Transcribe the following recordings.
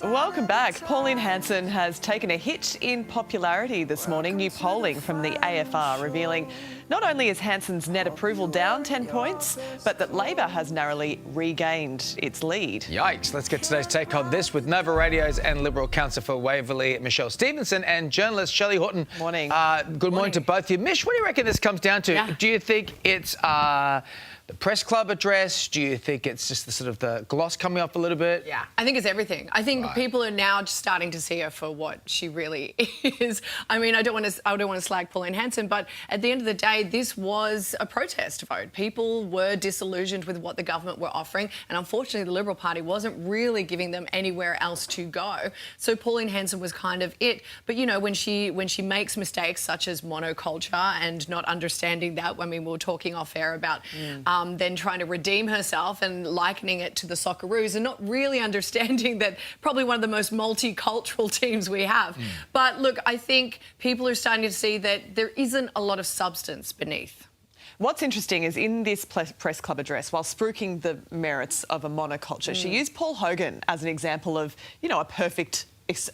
Welcome back. Pauline Hanson has taken a hit in popularity this morning. New polling from the AFR revealing not only is Hanson's net approval down 10 points, but that Labor has narrowly regained its lead. Yikes. Let's get today's take on this with Nova Radio's and Liberal councillor for Waverley, Michelle Stevenson, and journalist Shelley Horton. Morning. Good morning to both of you. Mish, what do you reckon this comes down to? Yeah. Do you think it's the press club address? Do you think it's just the sort of the gloss coming off a little bit? Yeah, I think it's everything. I think people are now just starting to see her for what she really is. I mean, I don't want to slag Pauline Hanson, but at the end of the day, this was a protest vote. People were disillusioned with what the government were offering, and unfortunately, the Liberal Party wasn't really giving them anywhere else to go. So Pauline Hanson was kind of it. But you know, when she makes mistakes such as monoculture and not understanding that, I mean, we were talking off air about. Then trying to redeem herself and likening it to the Socceroos and not really understanding that probably one of the most multicultural teams we have. But look, I think people are starting to see that there isn't a lot of substance beneath. What's interesting is in this press club address, while spruiking the merits of a monoculture, she used Paul Hogan as an example of, you know, a perfect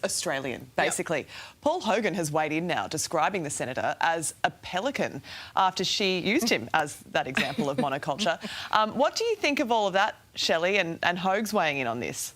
Australian, basically. Yep. Paul Hogan has weighed in now, describing the senator as a pelican after she used him as that example of monoculture. What do you think of all of that, Shelley, and Hoag's weighing in on this?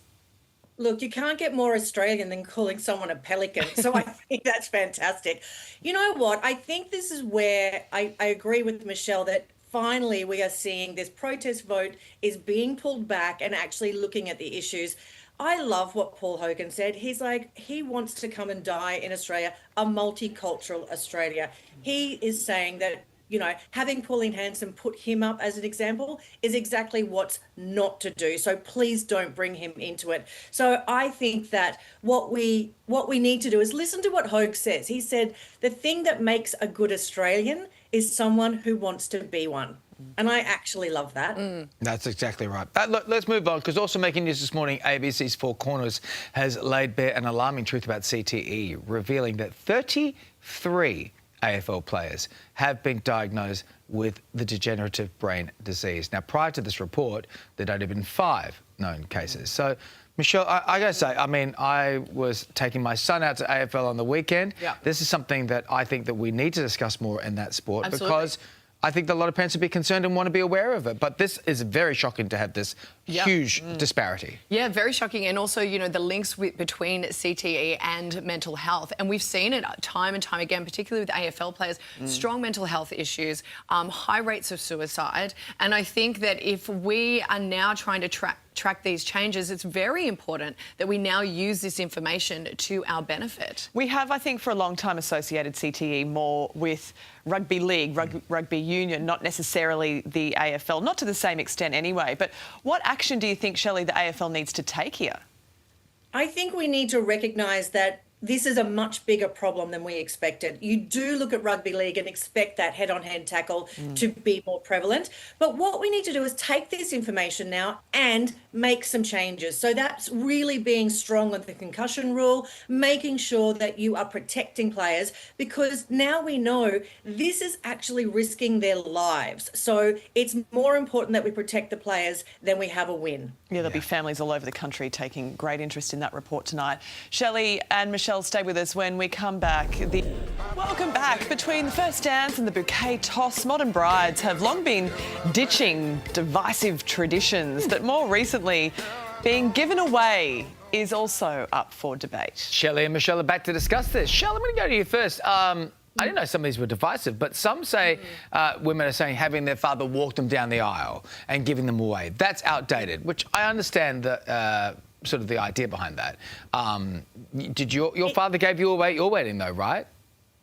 Look, you can't get more Australian than calling someone a pelican, so I think that's fantastic. You know what? I think this is where I agree with Michelle that finally we are seeing this protest vote is being pulled back and actually looking at the issues. I love what Paul Hogan said. He's like, he wants to come and die in Australia, a multicultural Australia. He is saying that, you know, having Pauline Hanson put him up as an example is exactly what's not to do. So please don't bring him into it. So I think that what we need to do is listen to what Hoag says. He said, the thing that makes a good Australian is someone who wants to be one. And I actually love that. That's exactly right. Look, let's move on, because also making news this morning, ABC's Four Corners has laid bare an alarming truth about CTE, revealing that 33 AFL players have been diagnosed with the degenerative brain disease. Now, prior to this report, there'd only been 5 known cases. So, Michelle, I got to say, I mean, I was taking my son out to AFL on the weekend. Yeah. This is something that I think that we need to discuss more in that sport. Absolutely. Because I think that a lot of parents would be concerned and want to be aware of it. But this is very shocking to have this huge disparity. Yeah, very shocking. And also, you know, the links between CTE and mental health. And we've seen it time and time again, particularly with AFL players, strong mental health issues, high rates of suicide. And I think that if we are now trying to track these changes, it's very important that we now use this information to our benefit. We have, I think, for a long time associated CTE more with rugby league, rugby union, not necessarily the AFL, not to the same extent anyway. But what action do you think, Shelley, the AFL needs to take here? I think we need to recognise that this is a much bigger problem than we expected. You do look at rugby league and expect that head-on-head tackle to be more prevalent. But what we need to do is take this information now and make some changes. So that's really being strong on the concussion rule, making sure that you are protecting players, because now we know this is actually risking their lives. So it's more important that we protect the players than we have a win. Yeah, there'll be families all over the country taking great interest in that report tonight. Shelley and Michelle, stay with us when we come back. Welcome back. Between the first dance and the bouquet toss, modern brides have long been ditching divisive traditions that more recently being given away is also up for debate. Shelley and Michelle are back to discuss this. Shelley, I'm going to go to you first. I didn't know some of these were divisive, but some say women are saying having their father walk them down the aisle and giving them away. That's outdated, which I understand the sort of the idea behind that. Did your father gave you away at your wedding, though, right?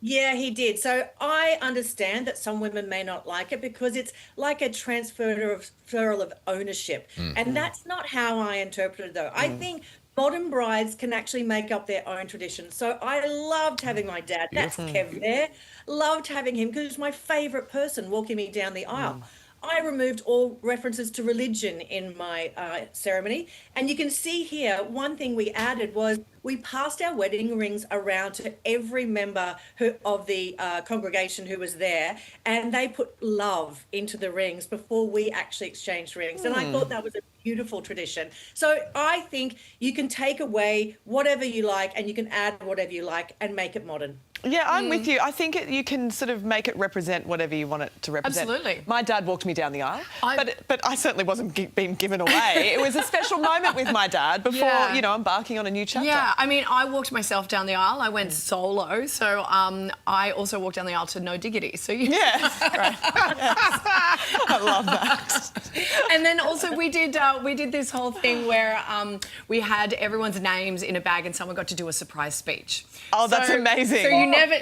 Yeah, he did. So I understand that some women may not like it because it's like a transferal of ownership. And that's not how I interpret it, though. I think modern brides can actually make up their own traditions. So I loved having my dad, that's Kev there, loved having him because he was my favourite person walking me down the aisle. I removed all references to religion in my ceremony. And you can see here, one thing we added was we passed our wedding rings around to every member of the congregation who was there, and they put love into the rings before we actually exchanged rings. And I thought that was a beautiful tradition. So I think you can take away whatever you like and you can add whatever you like and make it modern. Yeah, I'm with you. I think you can sort of make it represent whatever you want it to represent. Absolutely. My dad walked me down the aisle, but I certainly wasn't being given away. It was a special moment with my dad before, embarking on a new chapter. Yeah, I mean, I walked myself down the aisle. I went solo, so I also walked down the aisle to No Diggity. So yeah, right. Yes. I love that. And then also we did this whole thing where we had everyone's names in a bag and someone got to do a surprise speech. Oh, that's amazing. So you never,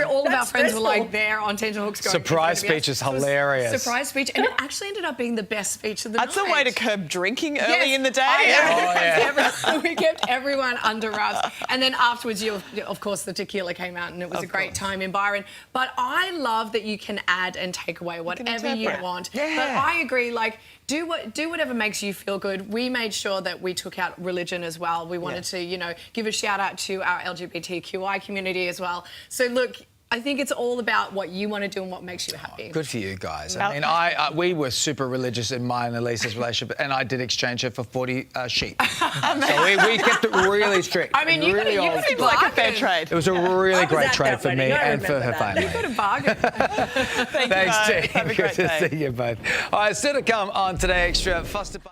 all of our That's friends were like stressful. there on tenterhooks going. Surprise speech is hilarious. Surprise speech, and it actually ended up being the best speech of the night. That's a way to curb drinking early in the day. We kept everyone under wraps. And then afterwards, of course, the tequila came out and it was a great time in Byron. But I love that you can add and take away whatever you want. Yeah. But I agree, like, do whatever makes you feel good. We made sure that we took out religion as well. We wanted to, give a shout out to our LGBTQI community as well. So look, I think it's all about what you want to do and what makes you happy. Good for you guys. I mean, we were super religious in mine and Lisa's relationship, and I did exchange her for 40 sheep. So we kept it really strict. I mean, you really could Seems like a fair trade. It was a really great at trade that for me wedding. I and for remember her that. family. You could have bargained. Thank you Thanks, both. team. Have a great Good day. to see you both. All right, still to come on Today Extra. Foster